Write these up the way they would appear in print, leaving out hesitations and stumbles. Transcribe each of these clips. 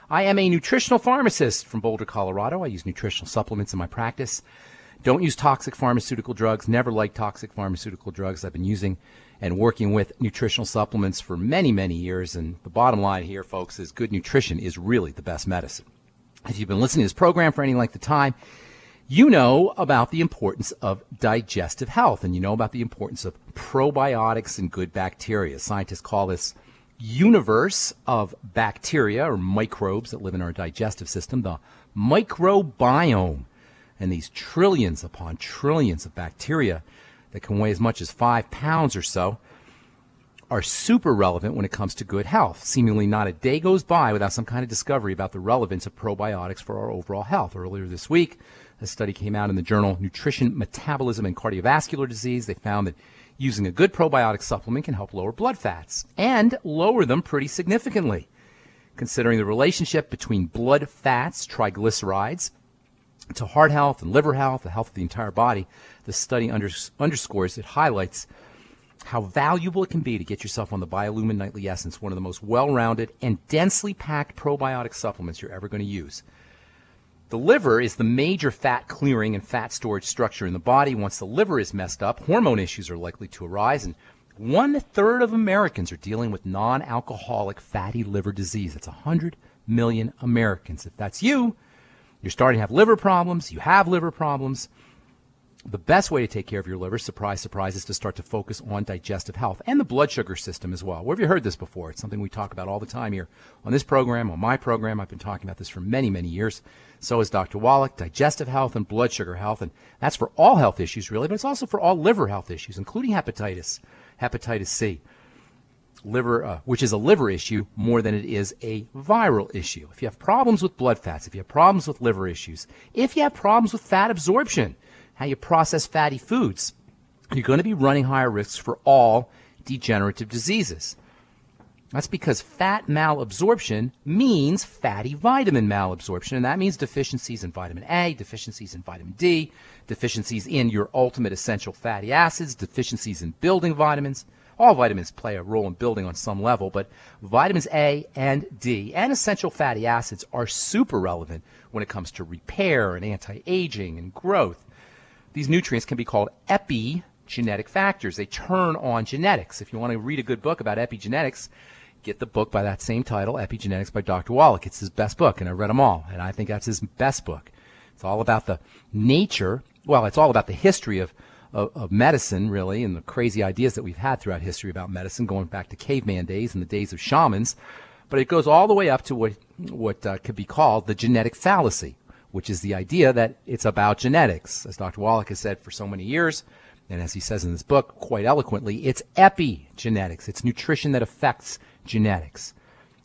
I am a nutritional pharmacist from Boulder, Colorado. I use nutritional supplements in my practice. Don't use toxic pharmaceutical drugs. Never like toxic pharmaceutical drugs. I've been using and working with nutritional supplements for many, many years. And the bottom line here, folks, is good nutrition is really the best medicine. If you've been listening to this program for any length of time, you know about the importance of digestive health, and you know about the importance of probiotics and good bacteria. Scientists call this universe of bacteria or microbes that live in our digestive system the microbiome. And these trillions upon trillions of bacteria that can weigh as much as 5 pounds or so are super relevant when it comes to good health. Seemingly not a day goes by without some kind of discovery about the relevance of probiotics for our overall health. Earlier this week, a study came out in the journal Nutrition, Metabolism, and Cardiovascular Disease. They found that using a good probiotic supplement can help lower blood fats and lower them pretty significantly. Considering the relationship between blood fats, triglycerides, to heart health and liver health, the health of the entire body, the study underscores, it highlights how valuable it can be to get yourself on the Biolumin Nightly Essence, one of the most well-rounded and densely packed probiotic supplements you're ever going to use. The liver is the major fat clearing and fat storage structure in the body. Once the liver is messed up, hormone issues are likely to arise, and 1/3 of Americans are dealing with non-alcoholic fatty liver disease. That's 100 million Americans. If that's you, you're starting to have liver problems, you have liver problems. The best way to take care of your liver, surprise, surprise, is to start to focus on digestive health and the blood sugar system as well. Where have you heard this before? It's something we talk about all the time here on this program, on my program. I've been talking about this for many, many years. So is Dr. Wallach, digestive health and blood sugar health. And that's for all health issues, really, but it's also for all liver health issues, including hepatitis C. Liver, which is a liver issue more than it is a viral issue. If you have problems with blood fats, if you have problems with liver issues, if you have problems with fat absorption, how you process fatty foods, you're going to be running higher risks for all degenerative diseases. That's because fat malabsorption means fatty vitamin malabsorption, and that means deficiencies in vitamin A, deficiencies in vitamin D, deficiencies in your ultimate essential fatty acids, deficiencies in building vitamins. All vitamins play a role in building on some level, but vitamins A and D and essential fatty acids are super relevant when it comes to repair and anti-aging and growth. These nutrients can be called epigenetic factors. They turn on genetics. If you want to read a good book about epigenetics, get the book by that same title, Epigenetics by Dr. Wallach. It's his best book, and I read them all, and I think that's his best book. It's all about the nature, well, it's all about the history of medicine, really, and the crazy ideas that we've had throughout history about medicine, going back to caveman days and the days of shamans. But it goes all the way up to what could be called the genetic fallacy, which is the idea that it's about genetics. As Dr. Wallach has said for so many years, and as he says in this book quite eloquently, it's epigenetics. It's nutrition that affects genetics.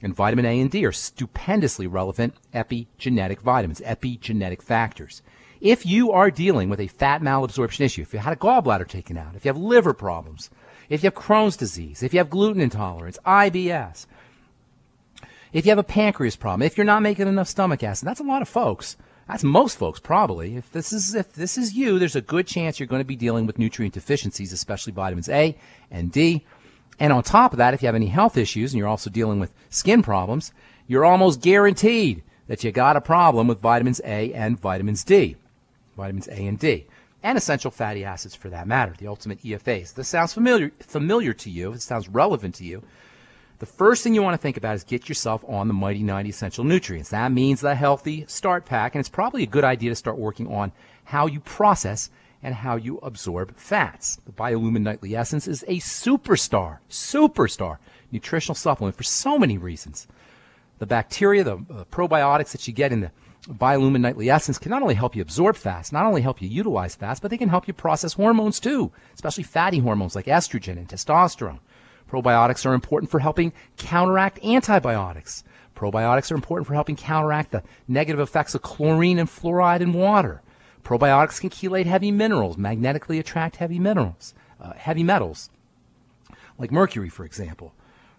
And vitamin A and D are stupendously relevant epigenetic vitamins, epigenetic factors. If you are dealing with a fat malabsorption issue, if you had a gallbladder taken out, if you have liver problems, if you have Crohn's disease, if you have gluten intolerance, IBS, if you have a pancreas problem, if you're not making enough stomach acid, that's a lot of folks. That's most folks probably. If this is you, there's a good chance you're going to be dealing with nutrient deficiencies, especially vitamins A and D. And on top of that, if you have any health issues and you're also dealing with skin problems, you're almost guaranteed that you got a problem with vitamins A and vitamins D. Vitamins A and D. And essential fatty acids for that matter, the ultimate EFAs. This sounds familiar to you. It sounds relevant to you. The first thing you want to think about is get yourself on the Mighty 90 Essential Nutrients. That means the Healthy Start Pack, and it's probably a good idea to start working on how you process and how you absorb fats. The Biolumin Nightly Essence is a superstar nutritional supplement for so many reasons. The bacteria, the probiotics that you get in the Biolumin Nightly Essence can not only help you absorb fats, not only help you utilize fats, but they can help you process hormones too, especially fatty hormones like estrogen and testosterone. Probiotics are important for helping counteract antibiotics. Probiotics are important for helping counteract the negative effects of chlorine and fluoride in water. Probiotics can chelate heavy minerals, magnetically attract heavy metals, like mercury, for example.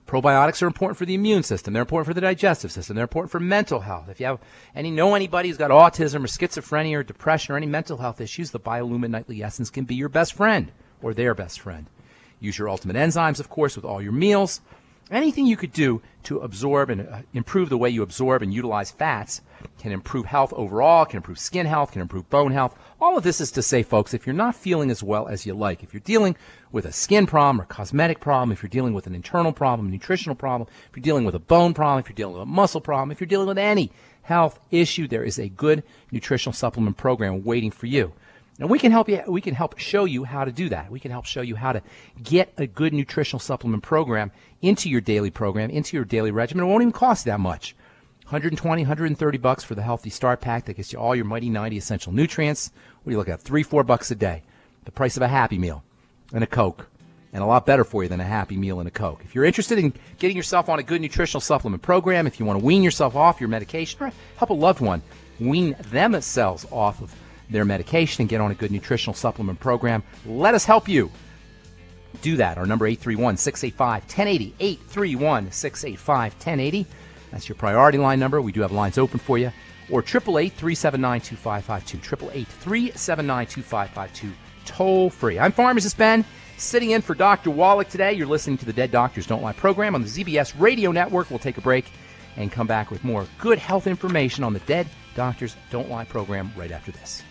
Probiotics are important for the immune system. They're important for the digestive system. They're important for mental health. If you have anybody who's got autism or schizophrenia or depression or any mental health issues, the Biolumin Nightly Essence can be your best friend or their best friend. Use your ultimate enzymes, of course, with all your meals. Anything you could do to absorb and improve the way you absorb and utilize fats can improve health overall, can improve skin health, can improve bone health. All of this is to say, folks, if you're not feeling as well as you like, if you're dealing with a skin problem or cosmetic problem, if you're dealing with an internal problem, nutritional problem, if you're dealing with a bone problem, if you're dealing with a muscle problem, if you're dealing with any health issue, there is a good nutritional supplement program waiting for you. And we can help you. We can help show you how to do that. We can help show you how to get a good nutritional supplement program into your daily program, into your daily regimen. It won't even cost that much. $120, $130 for the Healthy Start Pack that gets you all your Mighty 90 essential nutrients. What do you look at? $3-4 a day. The price of a Happy Meal and a Coke. And a lot better for you than a Happy Meal and a Coke. If you're interested in getting yourself on a good nutritional supplement program, if you want to wean yourself off your medication or help a loved one wean themselves off of their medication and get on a good nutritional supplement program, let us help you do that. Our number 831-685-1080, 831-685-1080. That's your priority line number. We do have lines open for you. Or 888-379-2552, 888-379-2552, toll free. I'm Pharmacist Ben, sitting in for Dr. Wallach today. You're listening to the Dead Doctors Don't Lie program on the ZBS Radio Network. We'll take a break and come back with more good health information on the Dead Doctors Don't Lie program right after this.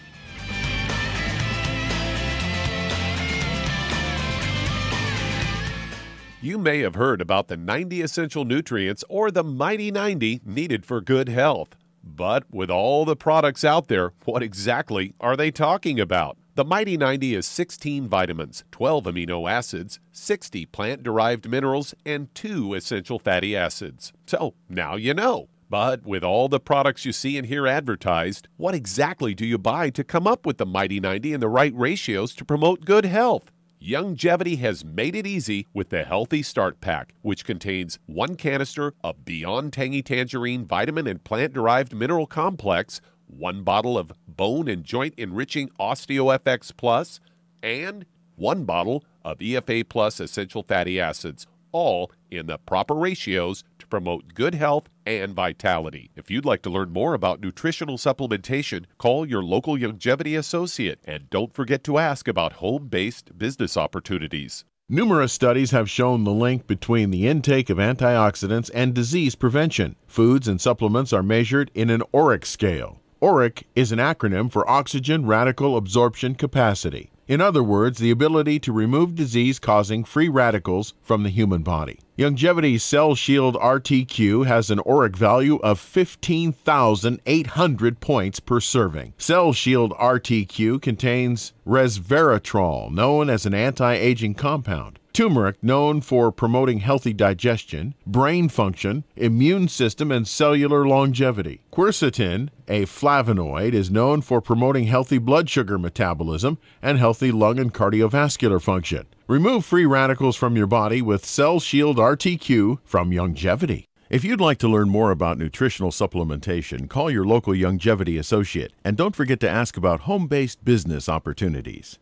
You may have heard about the 90 essential nutrients or the Mighty 90 needed for good health. But with all the products out there, what exactly are they talking about? The Mighty 90 is 16 vitamins, 12 amino acids, 60 plant-derived minerals, and 2 essential fatty acids. So now you know. But with all the products you see and hear advertised, what exactly do you buy to come up with the Mighty 90 and the right ratios to promote good health? Longevity has made it easy with the Healthy Start Pack, which contains 1 canister of Beyond Tangy Tangerine Vitamin and Plant-Derived Mineral Complex, 1 bottle of Bone and Joint Enriching OsteoFX Plus, and 1 bottle of EFA Plus Essential Fatty Acids, all in the proper ratios to promote good health and vitality. If you'd like to learn more about nutritional supplementation, call your local longevity associate, and don't forget to ask about home-based business opportunities. Numerous studies have shown the link between the intake of antioxidants and disease prevention. Foods and supplements are measured in an ORAC scale. ORAC is an acronym for Oxygen Radical Absorption Capacity. In other words, the ability to remove disease-causing free radicals from the human body. Longevity's Cell Shield RTQ has an ORAC value of 15,800 points per serving. Cell Shield RTQ contains resveratrol, known as an anti-aging compound, turmeric, known for promoting healthy digestion, brain function, immune system, and cellular longevity. Quercetin, a flavonoid, is known for promoting healthy blood sugar metabolism and healthy lung and cardiovascular function. Remove free radicals from your body with Cell Shield RTQ from Longevity. If you'd like to learn more about nutritional supplementation, call your local Longevity associate, and don't forget to ask about home-based business opportunities.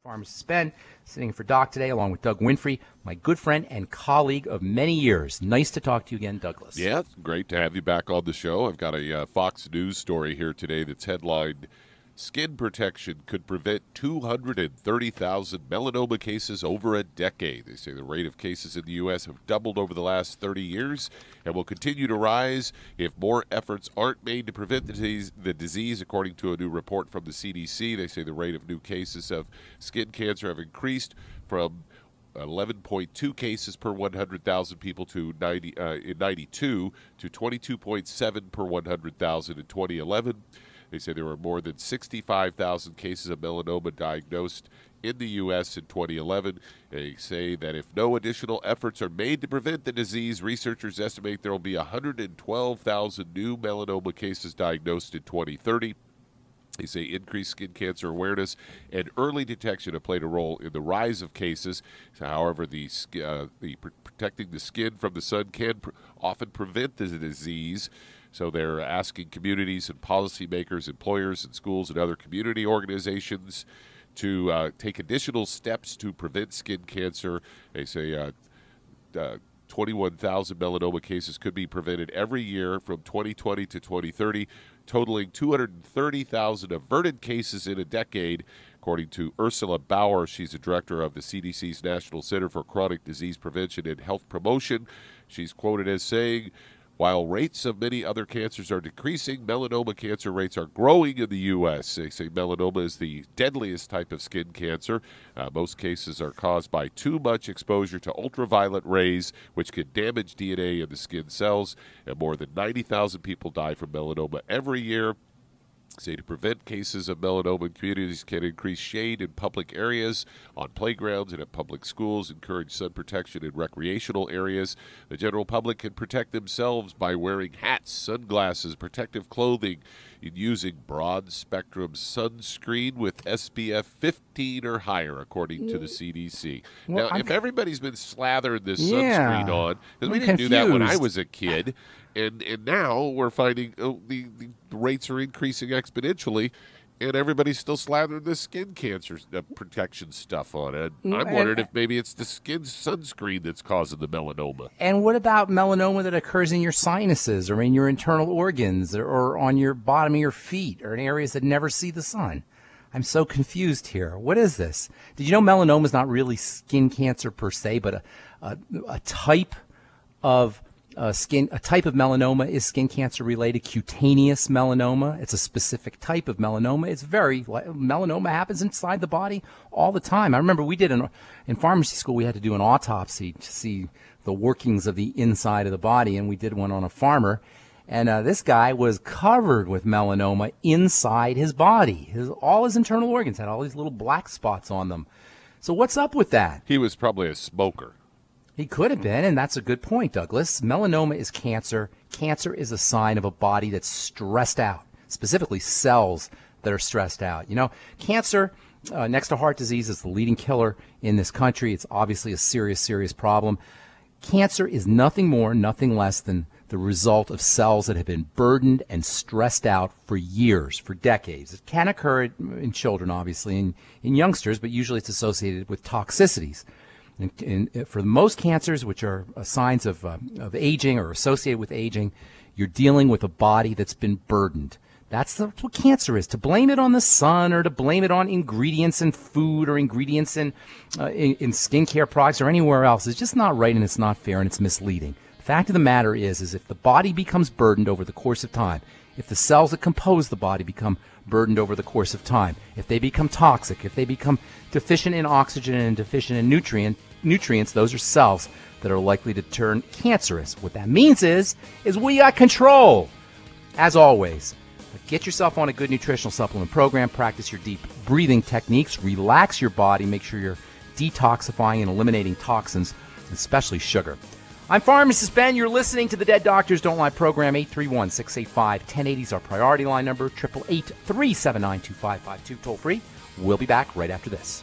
Pharmacist Ben, sitting in for Doc today, along with Doug Winfrey, my good friend and colleague of many years. Nice to talk to you again, Douglas. Yeah, it's great to have you back on the show. I've got a Fox News story here today that's headlined, "Skin protection could prevent 230,000 melanoma cases over a decade." They say the rate of cases in the U.S. have doubled over the last 30 years and will continue to rise if more efforts aren't made to prevent the disease, according to a new report from the CDC. They say the rate of new cases of skin cancer have increased from 11.2 cases per 100,000 people in 92 to 22.7 per 100,000 in 2011. They say there were more than 65,000 cases of melanoma diagnosed in the U.S. in 2011. They say that if no additional efforts are made to prevent the disease, researchers estimate there will be 112,000 new melanoma cases diagnosed in 2030. They say increased skin cancer awareness and early detection have played a role in the rise of cases. However, protecting the skin from the sun can often prevent the disease. So they're asking communities and policymakers, employers and schools and other community organizations to take additional steps to prevent skin cancer. They say 21,000 melanoma cases could be prevented every year from 2020 to 2030, totaling 230,000 averted cases in a decade, according according to Ursula Bauer. She's the director of the CDC's National Center for Chronic Disease Prevention and Health Promotion. She's quoted as saying, while rates of many other cancers are decreasing, melanoma cancer rates are growing in the U.S. They say melanoma is the deadliest type of skin cancer. Most cases are caused by too much exposure to ultraviolet rays, which can damage DNA in the skin cells. And more than 90,000 people die from melanoma every year. Say to prevent cases of melanoma, communities can increase shade in public areas, on playgrounds, and at public schools, encourage sun protection in recreational areas. The general public can protect themselves by wearing hats, sunglasses, protective clothing, and using broad-spectrum sunscreen with SPF 15 or higher, according to the CDC. Well, now, if everybody's been slathering this Yeah. sunscreen on, because we I'm didn't do that when I confused. was a kid, and now we're finding the rates are increasing exponentially, and everybody's still slathering this skin cancer protection stuff on it. I'm wondering if maybe it's the skin sunscreen that's causing the melanoma. And what about melanoma that occurs in your sinuses or in your internal organs or on your bottom of your feet or in areas that never see the sun? I'm so confused here. What is this? Did you know melanoma is not really skin cancer per se, but a type of a type of melanoma is skin cancer related, cutaneous melanoma. It's a specific type of melanoma. Melanoma happens inside the body all the time. I remember we did in pharmacy school, we had to do an autopsy to see the workings of the inside of the body, and we did one on a farmer. And this guy was covered with melanoma inside his body. All his internal organs had all these little black spots on them. So what's up with that? He was probably a smoker. He could have been, and that's a good point, Douglas. Melanoma is cancer. Cancer is a sign of a body that's stressed out, specifically cells that are stressed out. You know, cancer, next to heart disease, is the leading killer in this country. It's obviously a serious, serious problem. Cancer is nothing more, nothing less than the result of cells that have been burdened and stressed out for years, for decades. It can occur in children, obviously, in youngsters, but usually it's associated with toxicities. For most cancers, which are signs of aging or associated with aging, you're dealing with a body that's been burdened. That's what cancer is. To blame it on the sun or to blame it on ingredients in food or ingredients in skincare products or anywhere else is just not right, and it's not fair, and it's misleading. The fact of the matter is if the body becomes burdened over the course of time, if the cells that compose the body become burdened over the course of time, if they become toxic, if they become deficient in oxygen and deficient in nutrients, those are cells that are likely to turn cancerous. What that means is we got control. As always, get yourself on a good nutritional supplement program, practice your deep breathing techniques, relax your body, make sure you're detoxifying and eliminating toxins, especially sugar. I'm Pharmacist Ben. You're listening to the Dead Doctors Don't Lie program. 831-685-1080 is our priority line number. 888-379-2552, toll free. We'll be back right after this.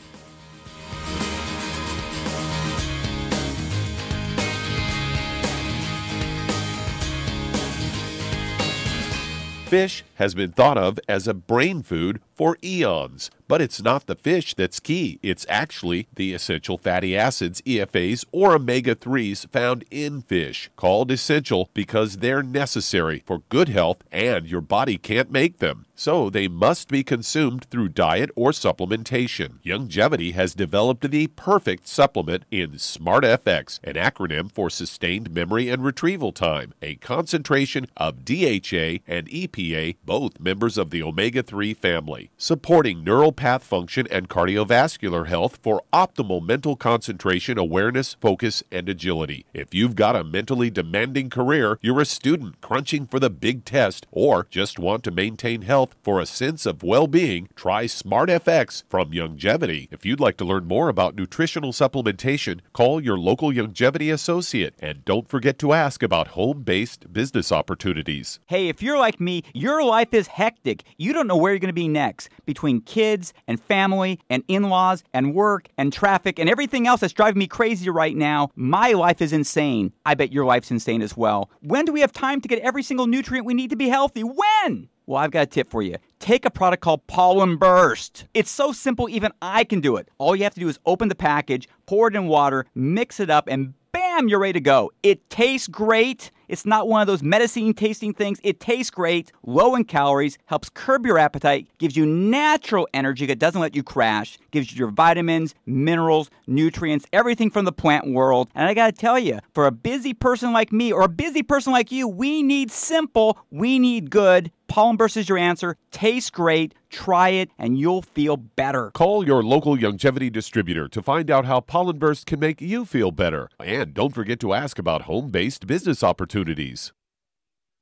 Fish has been thought of as a brain food for eons. But it's not the fish that's key. It's actually the essential fatty acids, EFAs, or omega-3s found in fish, called essential because they're necessary for good health and your body can't make them. So they must be consumed through diet or supplementation. Youngevity has developed the perfect supplement in SmartFX, an acronym for Sustained Memory and Retrieval Time, a concentration of DHA and EPA, both members of the omega-3 family, supporting neural path function and cardiovascular health for optimal mental concentration, awareness, focus, and agility. If you've got a mentally demanding career, you're a student crunching for the big test, or just want to maintain health for a sense of well-being, try SmartFX from Youngevity. If you'd like to learn more about nutritional supplementation, call your local Youngevity associate, and don't forget to ask about home-based business opportunities. Hey, if you're like me, your life is hectic. You don't know where you're going to be next. Between kids and family and in-laws and work and traffic and everything else that's driving me crazy right now, my life is insane. I bet your life's insane as well. When do we have time to get every single nutrient we need to be healthy? When? Well, I've got a tip for you. Take a product called Pollen Burst. It's so simple, even I can do it. All you have to do is open the package, pour it in water, mix it up, and bam, you're ready to go. It tastes great. It's not one of those medicine-tasting things. It tastes great, low in calories, helps curb your appetite, gives you natural energy that doesn't let you crash, gives you your vitamins, minerals, nutrients, everything from the plant world. And I gotta tell you, for a busy person like me or a busy person like you, we need simple, we need good. Pollen Burst is your answer. Tastes great. Try it, and you'll feel better. Call your local longevity distributor to find out how Pollen Burst can make you feel better. And don't forget to ask about home-based business opportunities.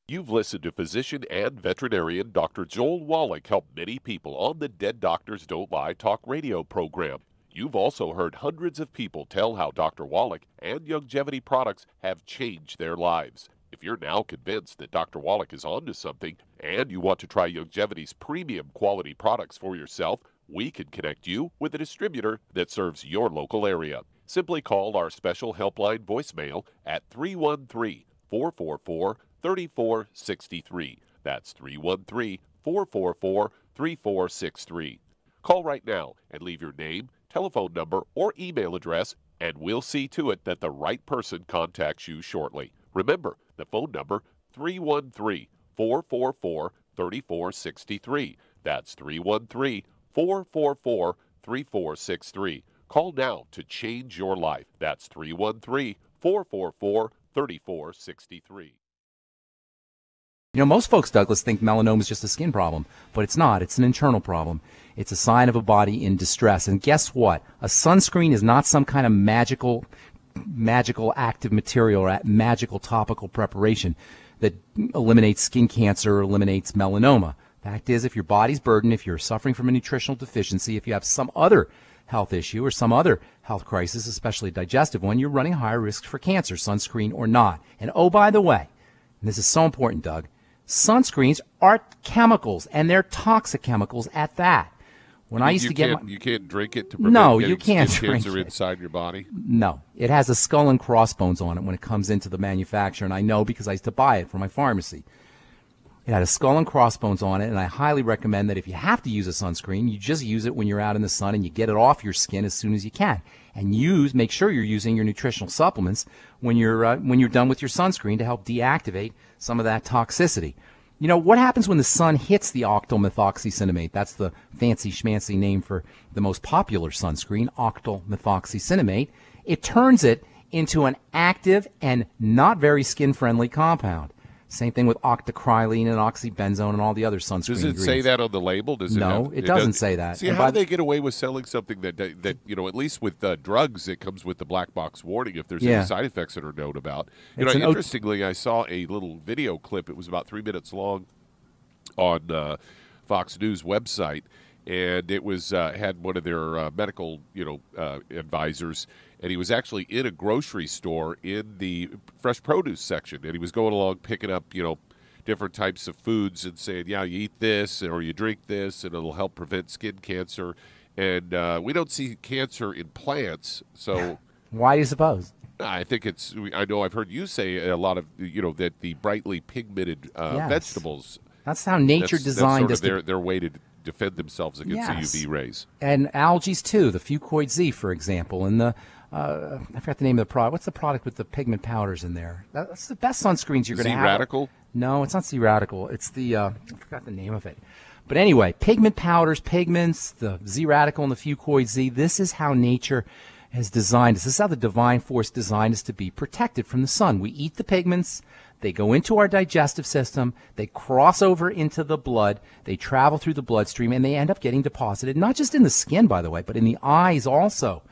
You've listened to physician and veterinarian Dr. Joel Wallach help many people on the Dead Doctors Don't Lie talk radio program. You've also heard hundreds of people tell how Dr. Wallach and longevity products have changed their lives. If you're now convinced that Dr. Wallach is onto something and you want to try Longevity's premium quality products for yourself, we can connect you with a distributor that serves your local area. Simply call our special helpline voicemail at 313-444-3463. That's 313-444-3463. Call right now and leave your name, telephone number, or email address, and we'll see to it that the right person contacts you shortly. Remember, the phone number, 313-444-3463. That's 313-444-3463. Call now to change your life. That's 313-444-3463. You know, most folks, Douglas, think melanoma is just a skin problem, but it's not. It's an internal problem. It's a sign of a body in distress. And guess what? A sunscreen is not some kind of magical active material or magical topical preparation that eliminates skin cancer or eliminates melanoma. Fact is, if your body's burdened, if you're suffering from a nutritional deficiency, if you have some other health issue or some other health crisis, especially a digestive one, you're running higher risk for cancer, sunscreen or not. And oh, by the way, and this is so important, Doug, sunscreens are chemicals, and they're toxic chemicals at that. When I used to get you can't drink it to prevent you can't skin drink cancer it inside your body? No. It has a skull and crossbones on it when it comes into the manufacturer, and I know because I used to buy it from my pharmacy. It had a skull and crossbones on it, and I highly recommend that if you have to use a sunscreen, you just use it when you're out in the sun and you get it off your skin as soon as you can. And make sure you're using your nutritional supplements when you're done with your sunscreen to help deactivate some of that toxicity. You know, what happens when the sun hits the octylmethoxycinnamate? That's the fancy schmancy name for the most popular sunscreen, octylmethoxycinnamate. It turns it into an active and not very skin-friendly compound. Same thing with octocrylene and oxybenzone and all the other sunscreen Does it say that on the label? No, it doesn't say that. See, how do they get away with selling something that you know, at least with drugs, it comes with the black box warning if there's any side effects that are known about. You know, interestingly, I saw a little video clip. It was about 3 minutes long on Fox News website, and it was had one of their medical advisors, and he was actually in a grocery store in the fresh produce section, and he was going along picking up different types of foods and saying, yeah, you eat this or you drink this and it'll help prevent skin cancer. And we don't see cancer in plants, so why do you suppose? I think I know I've heard you say a lot of that the brightly pigmented vegetables. That's how nature designed us. Their way to defend themselves against the UV rays. And algae too, the Fucoid Z, for example, and the I forgot the name of the product. What's the product with the pigment powders in there? That's the best sunscreens you're going to have. Z-Radical? No, it's not Z-Radical. It's the I forgot the name of it. But anyway, pigment powders, pigments, the Z-Radical and the Fucoid Z. This is how nature has designed us. This is how the divine force designed us to be protected from the sun. We eat the pigments. They go into our digestive system. They cross over into the blood. They travel through the bloodstream, and they end up getting deposited, not just in the skin, by the way, but in the eyes also.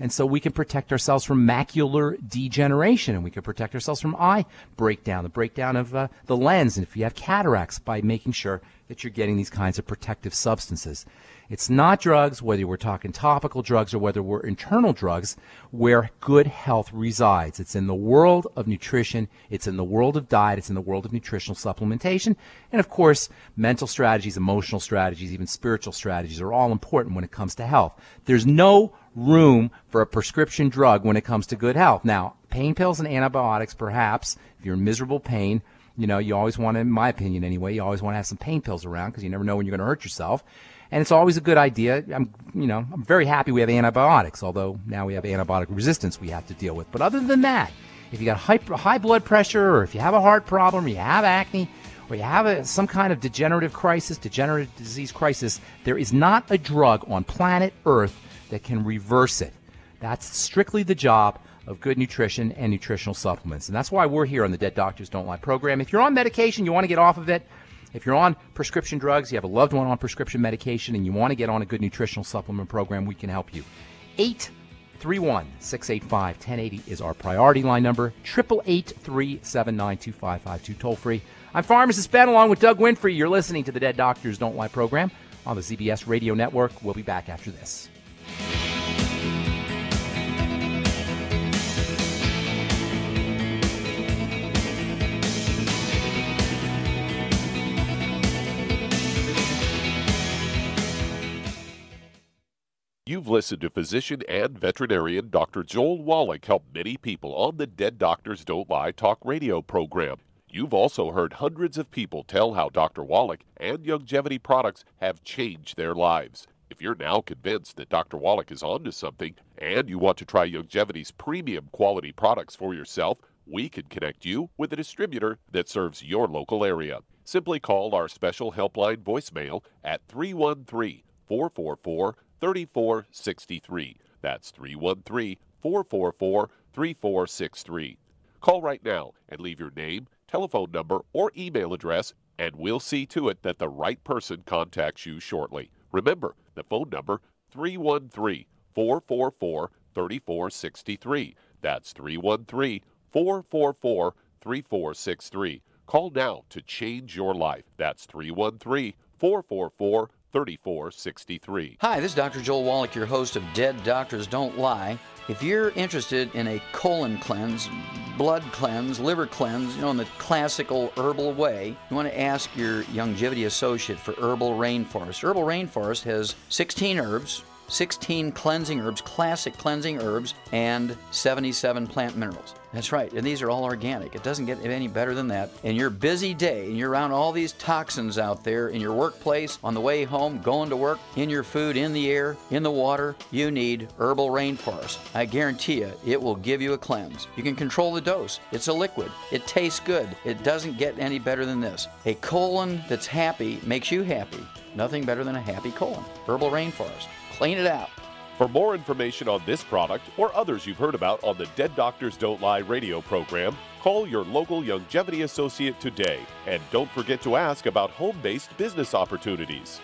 And so we can protect ourselves from macular degeneration, and we can protect ourselves from eye breakdown, the breakdown of the lens, and if you have cataracts, by making sure that you're getting these kinds of protective substances. It's not drugs, whether we're talking topical drugs or whether we're internal drugs, where good health resides. It's in the world of nutrition, it's in the world of diet, it's in the world of nutritional supplementation, and of course, mental strategies, emotional strategies, even spiritual strategies are all important when it comes to health. There's no room for a prescription drug when it comes to good health. Now, pain pills and antibiotics, perhaps, if you're in miserable pain, you always want to, in my opinion anyway, you always want to have some pain pills around because you never know when you're going to hurt yourself. And it's always a good idea. I'm very happy we have antibiotics, although now we have antibiotic resistance we have to deal with. But other than that, if you got high blood pressure, or if you have a heart problem, or you have acne, or you have some kind of degenerative disease crisis, there is not a drug on planet Earth that can reverse it. That's strictly the job of good nutrition and nutritional supplements. And that's why we're here on the Dead Doctors Don't Lie program. If you're on medication, you want to get off of it. If you're on prescription drugs, you have a loved one on prescription medication, and you want to get on a good nutritional supplement program, we can help you. 831-685-1080 is our priority line number. 888-379-2552, toll free. I'm Pharmacist Ben, along with Doug Winfrey. You're listening to the Dead Doctors Don't Lie program on the ZBS Radio Network. We'll be back after this. You've listened to physician and veterinarian Dr. Joel Wallach help many people on the Dead Doctors Don't Lie talk radio program. You've also heard hundreds of people tell how Dr. Wallach and Youngevity products have changed their lives. If you're now convinced that Dr. Wallach is onto something and you want to try Youngevity's premium quality products for yourself, we can connect you with a distributor that serves your local area. Simply call our special helpline voicemail at 313-444-3463. That's 313-444-3463. Call right now and leave your name, telephone number, or email address, and we'll see to it that the right person contacts you shortly. Remember, the phone number, 313-444-3463. That's 313-444-3463. Call now to change your life. That's 313-444-3463. Hi, this is Dr. Joel Wallach, your host of Dead Doctors Don't Lie. If you're interested in a colon cleanse, blood cleanse, liver cleanse, in the classical herbal way, you want to ask your Youngevity associate for Herbal Rainforest. Herbal Rainforest has 16 herbs, 16 cleansing herbs, classic cleansing herbs, and 77 plant minerals. That's right, and these are all organic. It doesn't get any better than that. In your busy day, and you're around all these toxins out there in your workplace, on the way home, going to work, in your food, in the air, in the water, you need Herbal Rainforest. I guarantee you, it will give you a cleanse. You can control the dose. It's a liquid. It tastes good. It doesn't get any better than this. A colon that's happy makes you happy. Nothing better than a happy colon. Herbal Rainforest. Clean it out. For more information on this product or others you've heard about on the Dead Doctors Don't Lie radio program, call your local Youngevity associate today. And don't forget to ask about home-based business opportunities.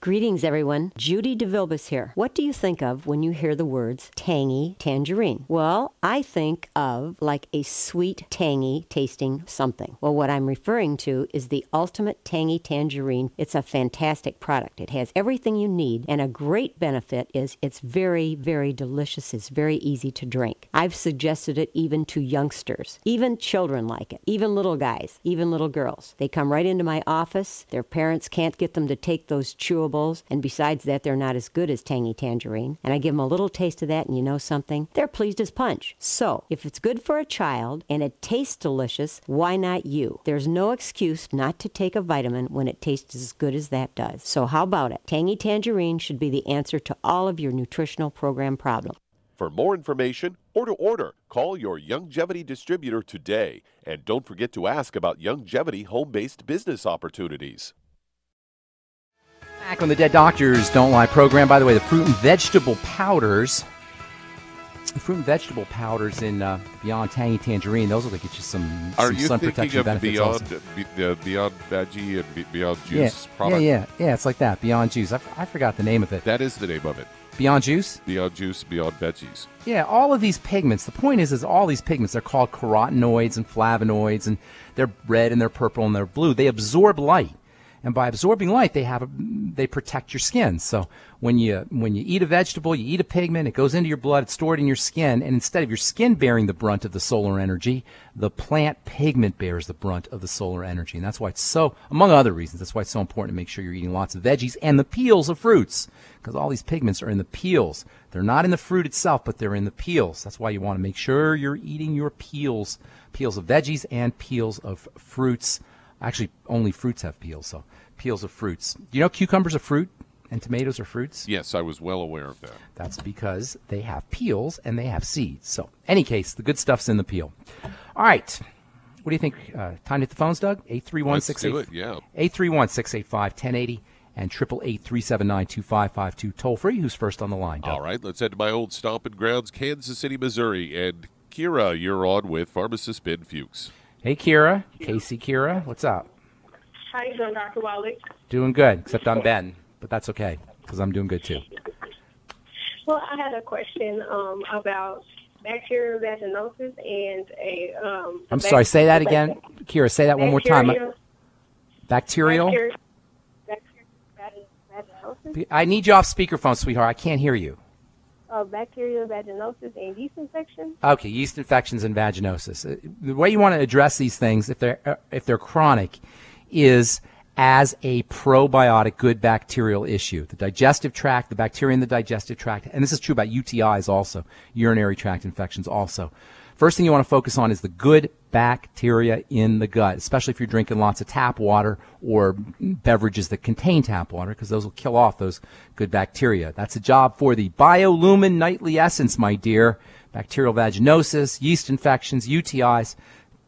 Greetings, everyone. Judy DeVilbus here. What do you think of when you hear the words tangy tangerine? Well, I think of like a sweet, tangy tasting something. Well, what I'm referring to is the Ultimate Tangy Tangerine. It's a fantastic product. It has everything you need, and a great benefit is it's very, very delicious. It's very easy to drink. I've suggested it even to youngsters. Even children like it. Even little guys. Even little girls. They come right into my office. Their parents can't get them to take those chewables, and besides that, they're not as good as Tangy Tangerine. And I give them a little taste of that, and you know something? They're pleased as punch. So, if it's good for a child and it tastes delicious, why not you? There's no excuse not to take a vitamin when it tastes as good as that does. So how about it? Tangy Tangerine should be the answer to all of your nutritional program problems. For more information or to order, call your Youngevity distributor today. And don't forget to ask about Youngevity home-based business opportunities. Back on the Dead Doctors Don't Lie program. By the way, the fruit and vegetable powders in Beyond Tangy Tangerine, those will get you some sun protection benefits. Are you thinking of Beyond Veggie and Beyond Juice product? Yeah, it's like that, Beyond Juice. I forgot the name of it. That is the name of it. Beyond Juice? Beyond Juice, Beyond Veggies. Yeah, all of these pigments, the point is all these pigments, they're called carotenoids and flavonoids, and they're red and they're purple and they're blue. They absorb light. And by absorbing light, they protect your skin. So when you eat a vegetable, you eat a pigment, it goes into your blood, it's stored in your skin, and instead of your skin bearing the brunt of the solar energy, the plant pigment bears the brunt of the solar energy. And that's why it's so, among other reasons, that's why it's so important to make sure you're eating lots of veggies and the peels of fruits, because all these pigments are in the peels. They're not in the fruit itself, but they're in the peels. That's why you want to make sure you're eating your peels of veggies and peels of fruits. Actually, only fruits have peels, so peels of fruits. Do you know cucumber's a fruit? and tomatoes are fruits? Yes, I was well aware of that. That's because they have peels and they have seeds. So, any case, the good stuff's in the peel. All right. What do you think? Time to hit the phones, Doug? 831-685-1080 and 888-379-2552. Toll free. Who's first on the line, Doug? All right, let's head to my old stomping grounds, Kansas City, Missouri. And Kira, you're on with Pharmacist Ben Fuchs. Hey, Kira. Casey, Kira. What's up? How you doing, Dr. Wallach? Doing good, except I'm Ben. But that's okay, because I'm doing good, too. Well, I had a question about bacterial vaginosis and I'm sorry, say that again. Kira, say that one more time. Bacterial? Vaginosis? I need you off speakerphone, sweetheart. I can't hear you. Bacterial vaginosis and yeast infection? Okay, yeast infections and vaginosis. The way you want to address these things, if they're chronic, is as a probiotic good bacterial issue. The digestive tract, the bacteria in the digestive tract, and this is true about UTIs also, urinary tract infections also. First thing you want to focus on is the good bacteria in the gut, especially if you're drinking lots of tap water or beverages that contain tap water, because those will kill off those good bacteria. That's a job for the Biolumin Nightly Essence, my dear. Bacterial vaginosis, yeast infections, UTIs.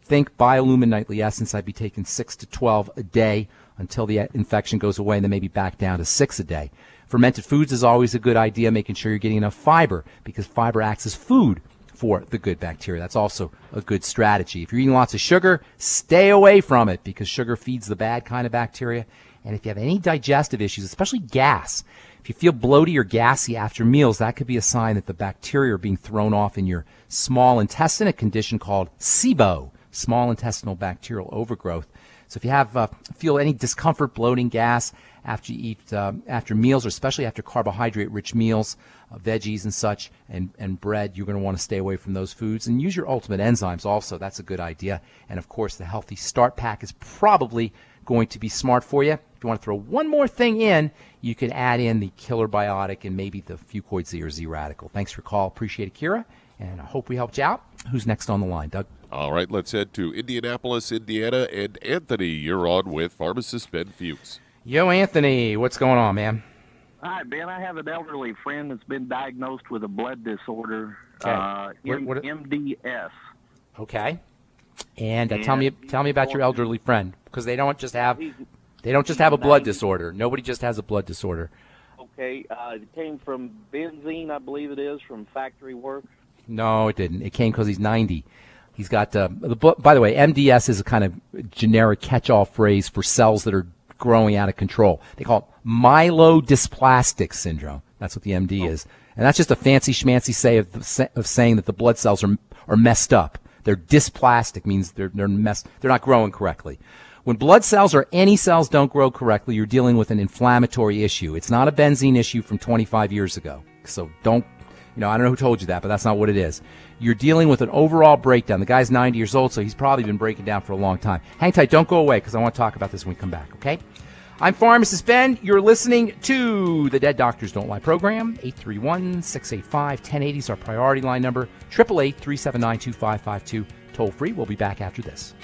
Think Biolumin Nightly Essence. I'd be taking 6 to 12 a day until the infection goes away, and then maybe back down to 6 a day. Fermented foods is always a good idea, making sure you're getting enough fiber, because fiber acts as food for the good bacteria. That's also a good strategy. If you're eating lots of sugar, stay away from it, because sugar feeds the bad kind of bacteria. And if you have any digestive issues, especially gas, if you feel bloaty or gassy after meals, that could be a sign that the bacteria are being thrown off in your small intestine, a condition called SIBO, small intestinal bacterial overgrowth. So if you have feel any discomfort, bloating, gas after you eat after meals, or especially after carbohydrate-rich meals, veggies and such, and bread, you're going to want to stay away from those foods. And use your ultimate enzymes also. That's a good idea. And, of course, the Healthy Start Pack is probably going to be smart for you. If you want to throw one more thing in, you can add in the Killer Biotic and maybe the Fucoid Z or Z Radical. Thanks for your call. Appreciate it, Kira. And I hope we helped you out. Who's next on the line, Doug? All right, let's head to Indianapolis, Indiana. And Anthony, you're on with Pharmacist Ben Fuchs. Yo, Anthony, what's going on, man? Hi, Ben. I have an elderly friend that's been diagnosed with a blood disorder, Okay. MDS. Okay. And tell me about your elderly friend, because they don't just have a blood disorder. Nobody just has a blood disorder. Okay. It came from benzene, I believe it is, from factory work. No, it didn't. It came because he's 90. He's got by the way, MDS is a kind of generic catch-all phrase for cells that are growing out of control. They call it myelodysplastic syndrome. That's what the MD is. And that's just a fancy schmancy say of saying that the blood cells are messed up. They're dysplastic, means they're not growing correctly. When blood cells or any cells don't grow correctly, you're dealing with an inflammatory issue. It's not a benzene issue from 25 years ago. So don't, I don't know who told you that, but that's not what it is. You're dealing with an overall breakdown. The guy's 90 years old, so he's probably been breaking down for a long time. Hang tight. Don't go away, because I want to talk about this when we come back, okay? I'm Pharmacist Ben. You're listening to the Dead Doctors Don't Lie program. 831-685-1080 is our priority line number. 888-379-2552. Toll free. We'll be back after this.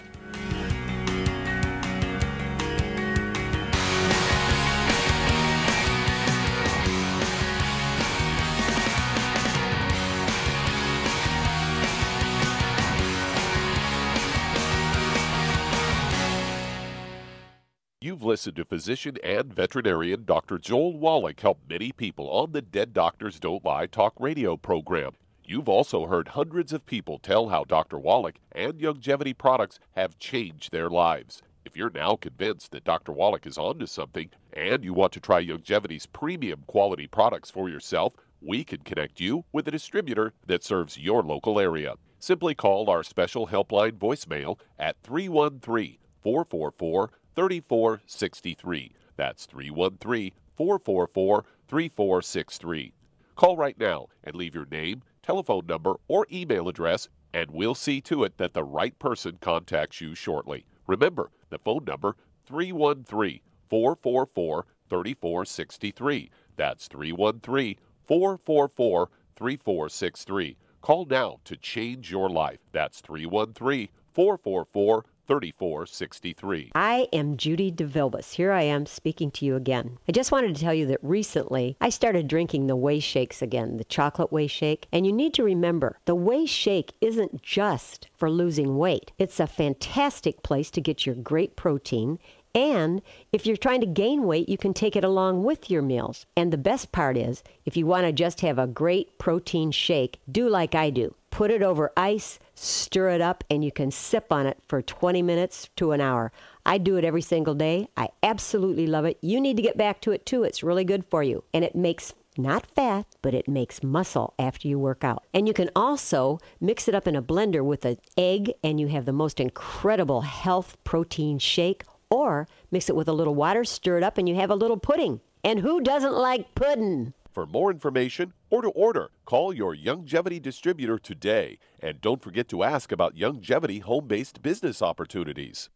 You've listened to physician and veterinarian Dr. Joel Wallach help many people on the Dead Doctors Don't Lie talk radio program. You've also heard hundreds of people tell how Dr. Wallach and Youngevity products have changed their lives. If you're now convinced that Dr. Wallach is onto something and you want to try Youngevity's premium quality products for yourself, we can connect you with a distributor that serves your local area. Simply call our special helpline voicemail at 313-444-3463. That's 313-444-3463. Call right now and leave your name, telephone number, or email address, and we'll see to it that the right person contacts you shortly. Remember, the phone number, 313-444-3463. That's 313-444-3463. Call now to change your life. That's 313-444-3463. 3463. I am Judy DeVilbus. Here I am speaking to you again. I just wanted to tell you that recently I started drinking the Whey Shakes again, the chocolate Whey Shake. And you need to remember, the Whey Shake isn't just for losing weight. It's a fantastic place to get your great protein. And if you're trying to gain weight, you can take it along with your meals. And the best part is, if you want to just have a great protein shake, do like I do. Put it over ice, stir it up, and you can sip on it for 20 minutes to an hour. I do it every single day. I absolutely love it. You need to get back to it too. It's really good for you. And it makes not fat, but it makes muscle after you work out. And you can also mix it up in a blender with an egg, and you have the most incredible health protein shake. Or mix it with a little water, stir it up, and you have a little pudding. And who doesn't like pudding? For more information or to order, call your Youngevity distributor today. And don't forget to ask about Youngevity home-based business opportunities.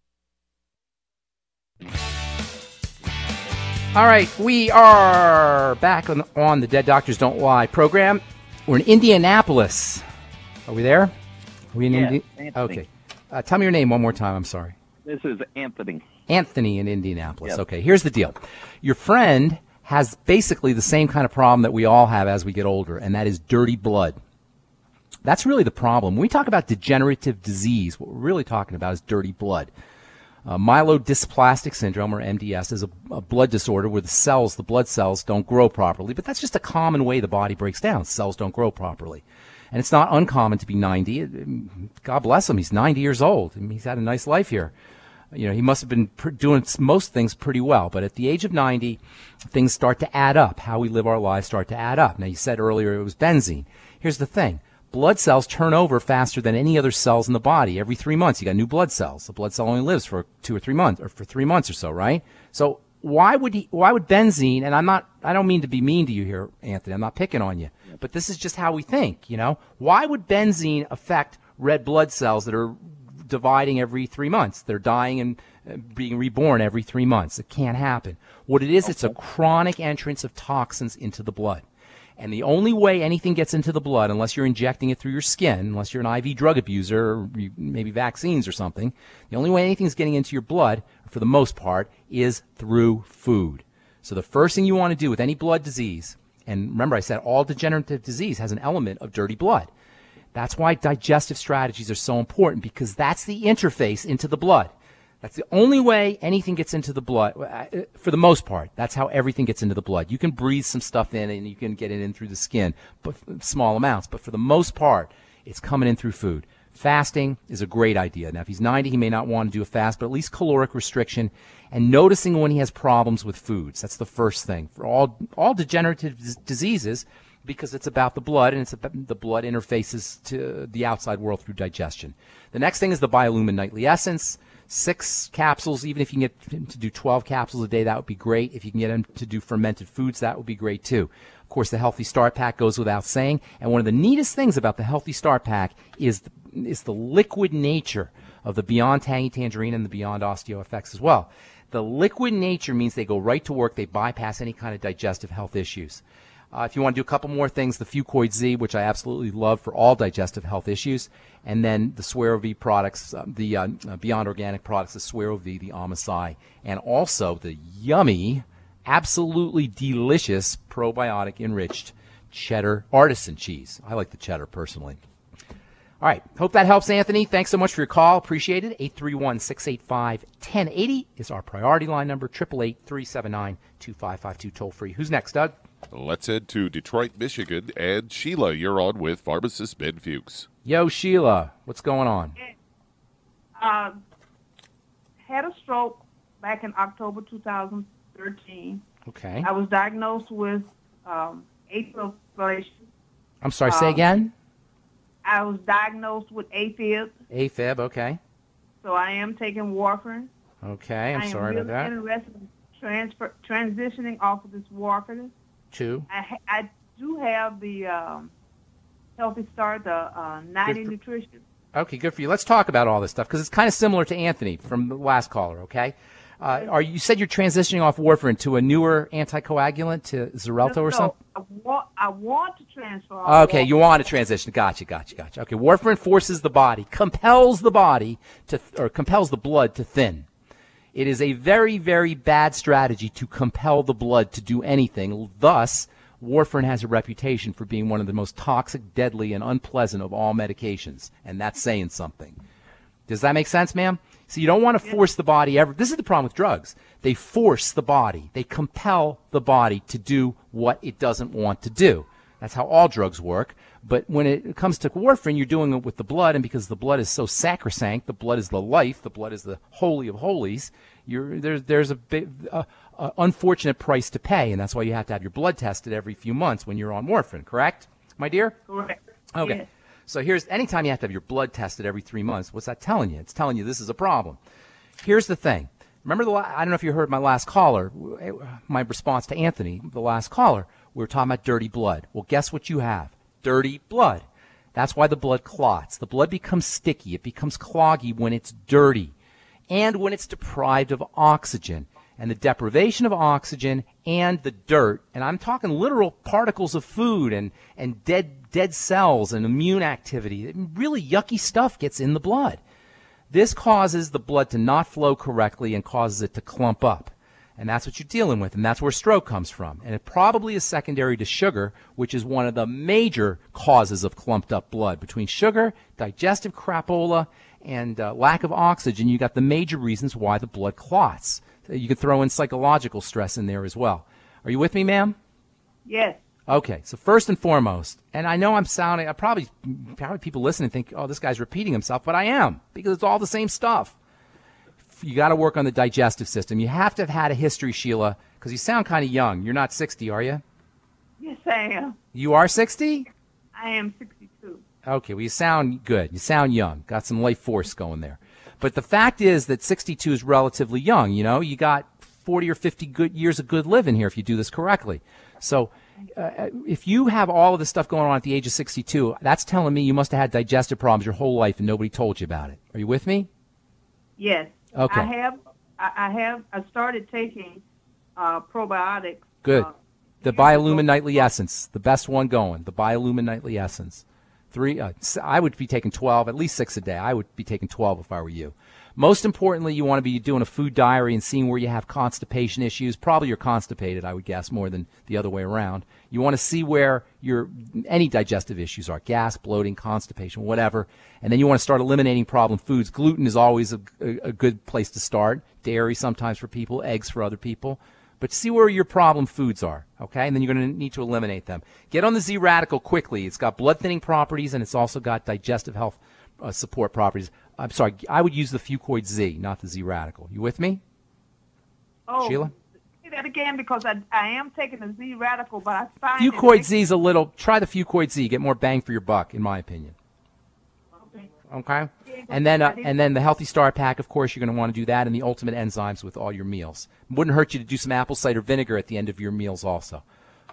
All right, we are back on the Dead Doctors Don't Lie program. We're in Indianapolis. Are we there? Are we in Yes, Anthony? Anthony. Okay. Tell me your name one more time. I'm sorry. This is Anthony. Anthony in Indianapolis. Yes. Okay, here's the deal. Your friend has basically the same kind of problem that we all have as we get older, and that is dirty blood. That's really the problem. When we talk about degenerative disease, what we're really talking about is dirty blood. Myelodysplastic syndrome, or MDS, is a blood disorder where the blood cells don't grow properly, but that's just a common way the body breaks down. Cells don't grow properly. And it's not uncommon to be 90. God bless him, he's 90 years old. I mean, he's had a nice life here. You know, he must have been doing most things pretty well. But at the age of 90, things start to add up. How we live our lives start to add up. Now, you said earlier it was benzene. Here's the thing. Blood cells turn over faster than any other cells in the body. Every 3 months, you got new blood cells. The blood cell only lives for 2 or 3 months, or for 3 months or so, right? So why would benzene, and I don't mean to be mean to you here, Anthony. I'm not picking on you. But this is just how we think, you know. Why would benzene affect red blood cells that are dividing every 3 months? They're dying and being reborn every 3 months. It can't happen. What it is, it's a chronic entrance of toxins into the blood. And the only way anything gets into the blood, unless you're injecting it through your skin, unless you're an IV drug abuser, or maybe vaccines or something, the only way anything's getting into your blood, for the most part, is through food. So the first thing you want to do with any blood disease, and remember I said all degenerative disease has an element of dirty blood. That's why digestive strategies are so important, because that's the interface into the blood. That's the only way anything gets into the blood, for the most part. That's how everything gets into the blood. You can breathe some stuff in and you can get it in through the skin, but small amounts. But for the most part, it's coming in through food. Fasting is a great idea. Now, if he's 90, he may not want to do a fast, but at least caloric restriction and noticing when he has problems with foods. That's the first thing. For all degenerative diseases, because it's about the blood, and it's about the blood interfaces to the outside world through digestion. The next thing is the Biolumin Nightly Essence. 6 capsules, even if you can get him to do 12 capsules a day, that would be great. If you can get him to do fermented foods, that would be great too. Of course, the Healthy Start Pack goes without saying. And one of the neatest things about the Healthy Start Pack is the liquid nature of the Beyond Tangy Tangerine and the Beyond Osteo Effects as well. The liquid nature means they go right to work. They bypass any kind of digestive health issues. If you want to do a couple more things, the Fucoid Z, which I absolutely love for all digestive health issues, and then the Suero V products, the Beyond Organic products, the Suero V, the Amasai, and also the yummy, absolutely delicious, probiotic-enriched cheddar artisan cheese. I like the cheddar personally. All right. Hope that helps, Anthony. Thanks so much for your call. Appreciate it. 831-685-1080 is our priority line number. 888-379-2552 toll free. Who's next, Doug? Let's head to Detroit, Michigan. And Sheila, you're on with Pharmacist Ben Fuchs. Yo, Sheila. What's going on? Had a stroke back in October 2013. Okay. I was diagnosed with atrial fibrillation. I'm sorry, say again? I was diagnosed with AFib. AFib, okay. So I am taking warfarin. Okay, I'm sorry about that. I am really interested in transitioning off of this warfarin. 2. I do have the Healthy Start, the 90 Nutrition. Okay, good for you. Let's talk about all this stuff because it's kind of similar to Anthony from the last caller, okay? You said you're transitioning off warfarin to a newer anticoagulant, to Xarelto or something? I want to transfer. Okay, you want to transition. Gotcha. Okay, warfarin forces the body, compels the body compels the blood to thin. It is a very, very bad strategy to compel the blood to do anything. Thus, warfarin has a reputation for being one of the most toxic, deadly, and unpleasant of all medications, and that's saying something. Does that make sense, ma'am? So you don't want to force the body ever. This is the problem with drugs. They force the body. They compel the body to do what it doesn't want to do. That's how all drugs work. But when it comes to warfarin, you're doing it with the blood, and because the blood is so sacrosanct, the blood is the life, the blood is the holy of holies, there's a big unfortunate price to pay, and that's why you have to have your blood tested every few months when you're on warfarin, correct, my dear? Correct. Okay. Yes. So anytime you have to have your blood tested every 3 months, what's that telling you? It's telling you this is a problem. Here's the thing. Remember, I don't know if you heard my last caller, my response to Anthony, the last caller. We were talking about dirty blood. Well, guess what you have? Dirty blood. That's why the blood clots. The blood becomes sticky. It becomes cloggy when it's dirty and when it's deprived of oxygen. And the deprivation of oxygen and the dirt, and I'm talking literal particles of food and dead cells and immune activity, really yucky stuff gets in the blood. This causes the blood to not flow correctly and causes it to clump up. And that's what you're dealing with, and that's where stroke comes from. And it probably is secondary to sugar, which is one of the major causes of clumped up blood. Between sugar, digestive crapola, and lack of oxygen, you got the major reasons why the blood clots. You can throw in psychological stress in there as well. Are you with me, ma'am? Yes. Okay, so first and foremost, and I know I'm sounding, probably people listening think, oh, this guy's repeating himself, but I am, because it's all the same stuff. You got to work on the digestive system. You have to have had a history, Sheila, because you sound kind of young. You're not 60, are you? Yes, I am. You are 60? I am 62. Okay, well, you sound good. You sound young. Got some life force going there. But the fact is that 62 is relatively young. You know, you got 40 or 50 good years of good living here if you do this correctly. So if you have all of this stuff going on at the age of 62, that's telling me you must have had digestive problems your whole life and nobody told you about it. Are you with me? Yes. Okay. I started taking probiotics. Good. The Biolumin Nightly Essence, the best one going. The Biolumin Nightly Essence. I would be taking 12, at least 6 a day. I would be taking 12 if I were you. Most importantly, you want to be doing a food diary and seeing where you have constipation issues. Probably you're constipated, I would guess, more than the other way around. You want to see where any digestive issues are, gas, bloating, constipation, whatever. And then you want to start eliminating problem foods. Gluten is always a good place to start. Dairy sometimes for people, eggs for other people. But see where your problem foods are, okay? And then you're going to need to eliminate them. Get on the Z-Radical quickly. It's got blood-thinning properties, and it's also got digestive health support properties. I'm sorry, I would use the Fucoid Z, not the Z-Radical. You with me? Oh, Sheila? Say that again, because I am taking the Z-Radical, but I find Fucoid Z is try the Fucoid Z. Get more bang for your buck, in my opinion. Okay? And then the Healthy Start Pack, of course, you're going to want to do that, and the Ultimate Enzymes with all your meals. Wouldn't hurt you to do some apple cider vinegar at the end of your meals also.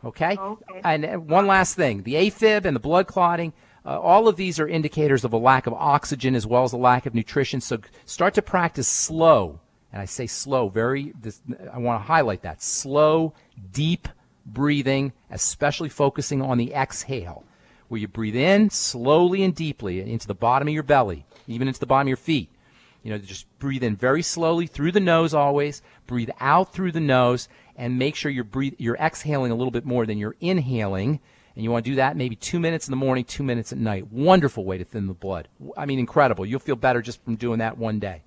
Okay? And one last thing. The AFib and the blood clotting, all of these are indicators of a lack of oxygen as well as a lack of nutrition. So start to practice slow. And I say slow, I want to highlight that. Slow, deep breathing, especially focusing on the exhale, where you breathe in slowly and deeply into the bottom of your belly, even into the bottom of your feet. You know, just breathe in very slowly through the nose always, breathe out through the nose, and make sure you're exhaling a little bit more than you're inhaling. And you want to do that maybe 2 minutes in the morning, 2 minutes at night. Wonderful way to thin the blood. I mean, incredible. You'll feel better just from doing that one day.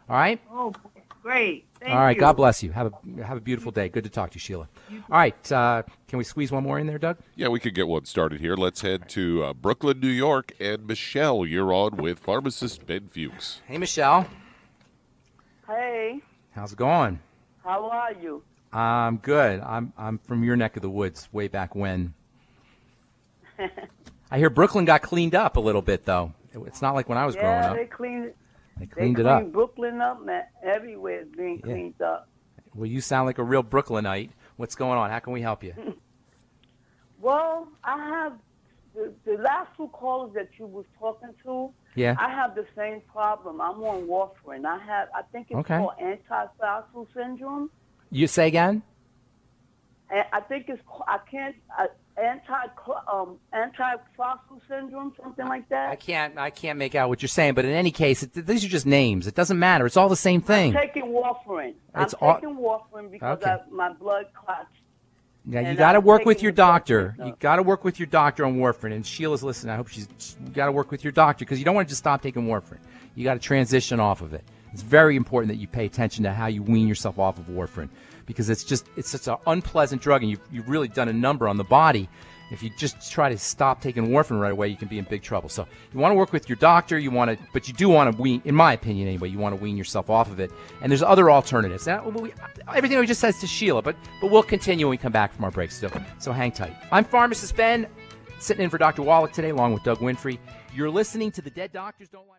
All right? Oh, great. Thank All right. you. God bless you. Have a beautiful day. Good to talk to you, Sheila. All right. Can we squeeze one more in there, Doug? Yeah, we could get one started here. Let's head to Brooklyn, New York. And Michelle, you're on with Pharmacist Ben Fuchs. Hey, Michelle. Hey. How's it going? How are you? I'm good. I'm from your neck of the woods way back when. I hear Brooklyn got cleaned up a little bit, though. It's not like when I was growing up. They cleaned it up. Brooklyn up, man. Everywhere it's being cleaned up. Well, you sound like a real Brooklynite. What's going on? How can we help you? Well, I have the last two callers that you was talking to, Yeah. I have the same problem. I'm on warfarin. I think it's called anti-fossil syndrome. You say again? And I think it's anti-fossil syndrome, something like that. I can't make out what you're saying, but in any case, these are just names. It doesn't matter. It's all the same thing. I'm taking warfarin. Taking warfarin because my blood clots. Yeah, you got to work with your doctor. You got to work with your doctor on warfarin. And Sheila's listening. I hope you got to work with your doctor because you don't want to just stop taking warfarin. You got to transition off of it. It's very important that you pay attention to how you wean yourself off of warfarin because it's such an unpleasant drug, and you've really done a number on the body. If you just try to stop taking warfarin right away, you can be in big trouble. So you want to work with your doctor. But you do want to wean, in my opinion anyway, you want to wean yourself off of it. And there's other alternatives. Now, everything we just said is to Sheila, but we'll continue when we come back from our break. So hang tight. I'm Pharmacist Ben, sitting in for Dr. Wallach today, along with Doug Winfrey. You're listening to the Dead Doctors Don't Lie.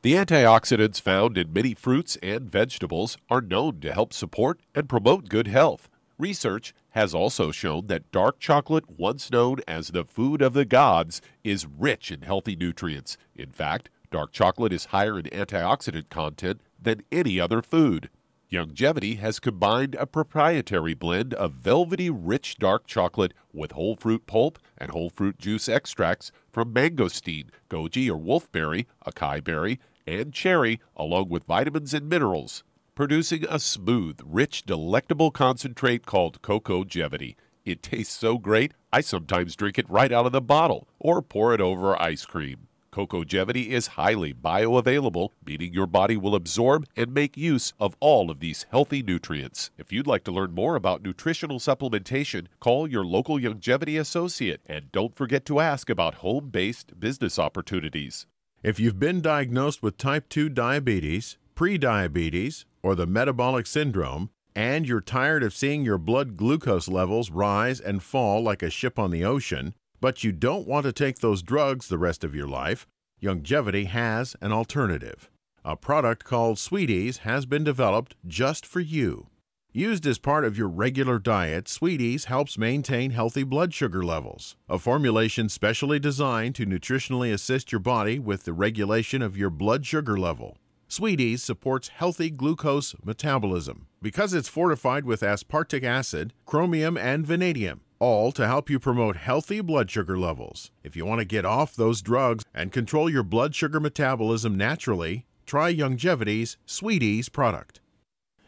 The antioxidants found in many fruits and vegetables are known to help support and promote good health. Research has also shown that dark chocolate, once known as the food of the gods, is rich in healthy nutrients. In fact, dark chocolate is higher in antioxidant content than any other food. Youngevity has combined a proprietary blend of velvety rich dark chocolate with whole fruit pulp and whole fruit juice extracts from mangosteen, goji or wolfberry, acai berry, and cherry, along with vitamins and minerals, producing a smooth, rich, delectable concentrate called Cocogevity. It tastes so great, I sometimes drink it right out of the bottle or pour it over ice cream. Cocogevity is highly bioavailable, meaning your body will absorb and make use of all of these healthy nutrients. If you'd like to learn more about nutritional supplementation, call your local Youngevity associate, and don't forget to ask about home-based business opportunities. If you've been diagnosed with type 2 diabetes, prediabetes, or the metabolic syndrome, and you're tired of seeing your blood glucose levels rise and fall like a ship on the ocean, but you don't want to take those drugs the rest of your life, Youngevity has an alternative. A product called Sweeties has been developed just for you. Used as part of your regular diet, Sweeties helps maintain healthy blood sugar levels, a formulation specially designed to nutritionally assist your body with the regulation of your blood sugar level. Sweeties supports healthy glucose metabolism because it's fortified with aspartic acid, chromium, and vanadium, all to help you promote healthy blood sugar levels. If you want to get off those drugs and control your blood sugar metabolism naturally, try Youngevity's Sweeties product.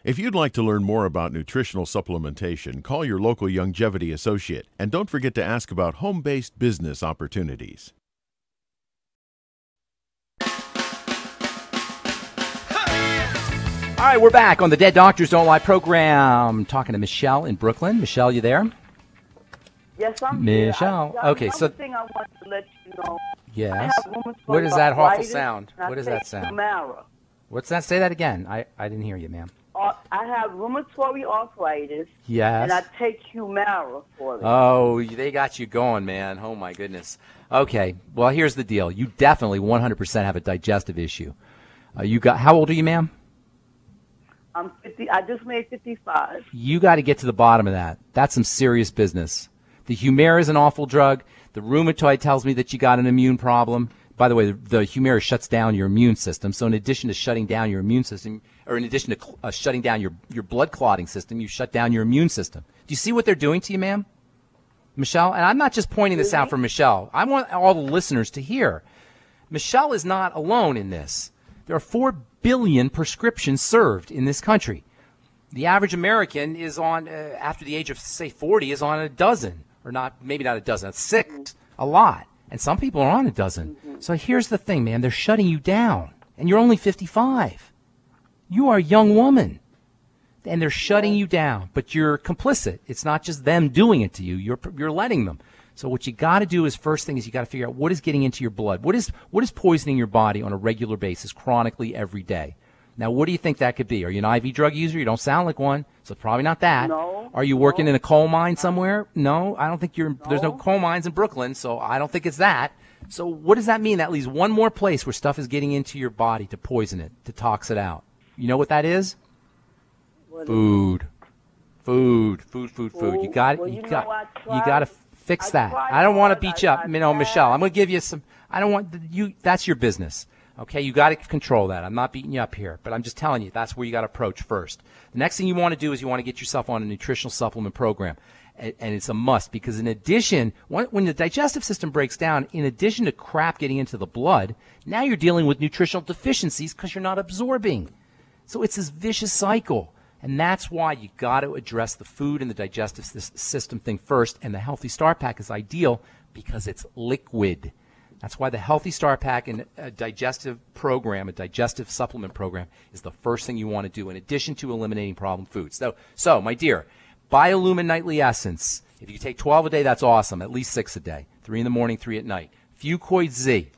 If you'd like to learn more about nutritional supplementation, call your local Youngevity associate, and don't forget to ask about home-based business opportunities. All right, we're back on the Dead Doctors Don't Lie program, talking to Michelle in Brooklyn. Michelle, you there? Yes, I'm Michelle. here. Okay, so thing I wanted to let you know. Yes. What is that awful sound? What is that sound? Humira. What's that? Say that again. I didn't hear you, ma'am. I have rheumatoid arthritis. Yes. And I take Humira for it. Oh, they got you going, man. Oh, my goodness. Okay. Well, here's the deal. You definitely 100% have a digestive issue. How old are you, ma'am? I'm 50. I just made 55. You got to get to the bottom of that. That's some serious business. The Humira is an awful drug. The rheumatoid tells me that you got an immune problem. By the way, the Humira shuts down your immune system. So in addition to shutting down your immune system, or in addition to shutting down your blood clotting system, you shut down your immune system. Do you see what they're doing to you, ma'am? Michelle? And I'm not just pointing this out for Michelle. I want all the listeners to hear. Michelle is not alone in this. There are 4 billion prescriptions served in this country. The average American is on, after the age of, say, 40, is on a dozen. Or maybe not a dozen, 6, a lot. And some people are on a dozen. So here's the thing, man. They're shutting you down. And you're only 55. You are a young woman. And they're shutting you down. But you're complicit. It's not just them doing it to you. You're letting them. So what you got to do is, first thing is you got to figure out what is getting into your blood. What is poisoning your body on a regular basis, chronically, every day? Now, what do you think that could be? Are you an IV drug user? You don't sound like one, so probably not that. No. Are you working in a coal mine somewhere? No, I don't think there's no coal mines in Brooklyn, so I don't think it's that. So what does that mean? That leaves one more place where stuff is getting into your body to poison it, to tox it out. You know what that is? Food. You got to Fix that. I don't want to beat you up. Michelle, I'm going to give you some. I don't want you. That's your business. Okay, you got to control that. I'm not beating you up here, but I'm just telling you that's where you got to approach first. The next thing you want to do is you want to get yourself on a nutritional supplement program, and it's a must because in addition, when the digestive system breaks down, in addition to crap getting into the blood, now you're dealing with nutritional deficiencies because you're not absorbing. So it's this vicious cycle, and that's why you got to address the food and the digestive system thing first. And the Healthy Start Pack is ideal because it's liquid. That's why the Healthy Start Pack and a digestive program, a digestive supplement program, is the first thing you want to do in addition to eliminating problem foods. So, my dear, Biolumin Nightly Essence. If you take 12 a day, that's awesome. At least 6 a day. 3 in the morning, 3 at night. Fucoid Z.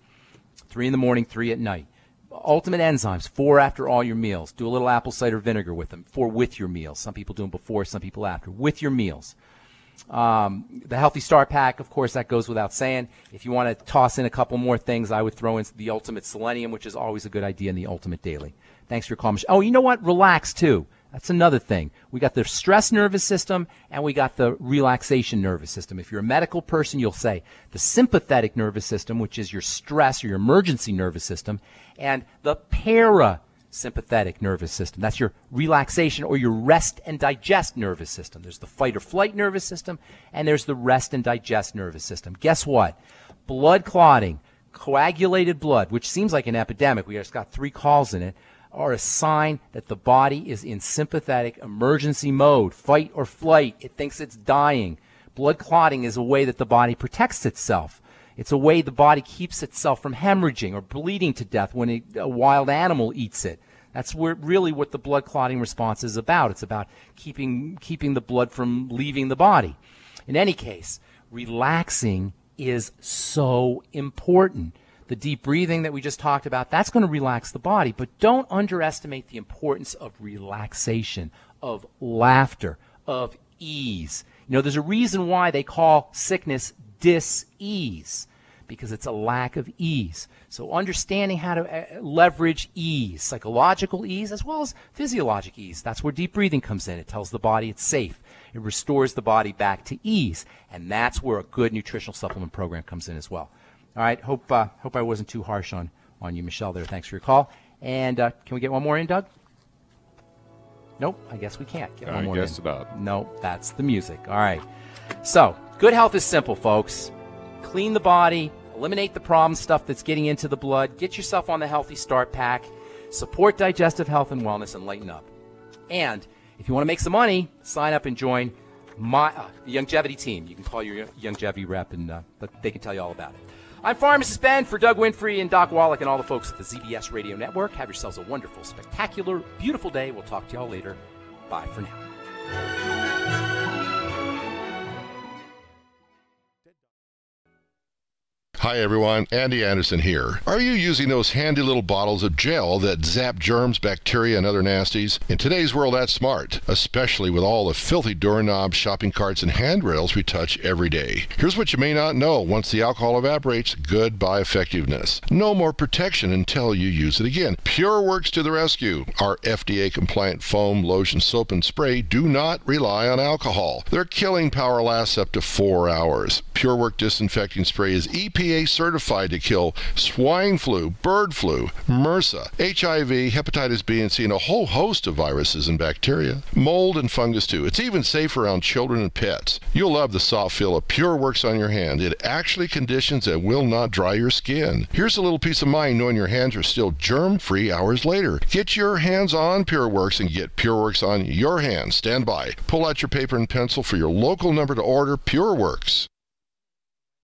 3 in the morning, 3 at night. Ultimate Enzymes, 4 after all your meals. Do a little apple cider vinegar with them. 4 with your meals. Some people do them before, some people after. With your meals. The Healthy Start Pack, of course, that goes without saying. If you want to toss in a couple more things, I would throw in the Ultimate Selenium, which is always a good idea, and the Ultimate Daily. Thanks for your call, Michelle. Oh, you know what? Relax, too. That's another thing. We got the stress nervous system, and we got the relaxation nervous system. If you're a medical person, you'll say the sympathetic nervous system, which is your stress or your emergency nervous system, and the parasympathetic nervous system. That's your relaxation or your rest and digest nervous system. There's the fight or flight nervous system, and there's the rest and digest nervous system. Guess what? Blood clotting, coagulated blood, which seems like an epidemic. We just got 3 calls in it, are a sign that the body is in sympathetic emergency mode, fight or flight. It thinks it's dying. Blood clotting is a way that the body protects itself. It's a way the body keeps itself from hemorrhaging or bleeding to death when a wild animal eats it. That's really what the blood clotting response is about. It's about keeping the blood from leaving the body. In any case, relaxing is so important. The deep breathing that we just talked about, that's going to relax the body, but don't underestimate the importance of relaxation, of laughter, of ease. You know, there's a reason why they call sickness dis-ease, because it's a lack of ease. So understanding how to leverage ease, psychological ease as well as physiologic ease, that's where deep breathing comes in. It tells the body it's safe. It restores the body back to ease, and that's where a good nutritional supplement program comes in as well. All right, hope I wasn't too harsh on you, Michelle, there. Thanks for your call. And can we get one more in, Doug? Nope, I guess we can't get one more in. I guess not. Nope, that's the music. All right. So, good health is simple, folks. Clean the body, eliminate the problem stuff that's getting into the blood, get yourself on the Healthy Start Pack, support digestive health and wellness, and lighten up. And if you want to make some money, sign up and join my longevity team. You can call your longevity rep, and they can tell you all about it. I'm Pharmacist Ben for Doug Winfrey and Doc Wallach and all the folks at the ZBS Radio Network. Have yourselves a wonderful, spectacular, beautiful day. We'll talk to y'all later. Bye for now. Hi everyone, Andy Anderson here. Are you using those handy little bottles of gel that zap germs, bacteria, and other nasties? In today's world, that's smart, especially with all the filthy doorknobs, shopping carts, and handrails we touch every day. Here's what you may not know. Once the alcohol evaporates, goodbye effectiveness. No more protection until you use it again. PureWorks to the rescue. Our FDA-compliant foam, lotion, soap, and spray do not rely on alcohol. Their killing power lasts up to 4 hours. PureWorks disinfecting spray is EPA certified to kill swine flu, bird flu, MRSA, HIV, hepatitis B and C, and a whole host of viruses and bacteria. Mold and fungus too. It's even safe around children and pets. You'll love the soft feel of PureWorks on your hand. It actually conditions and will not dry your skin. Here's a little peace of mind knowing your hands are still germ-free hours later. Get your hands on PureWorks and get PureWorks on your hands. Stand by. Pull out your paper and pencil for your local number to order PureWorks.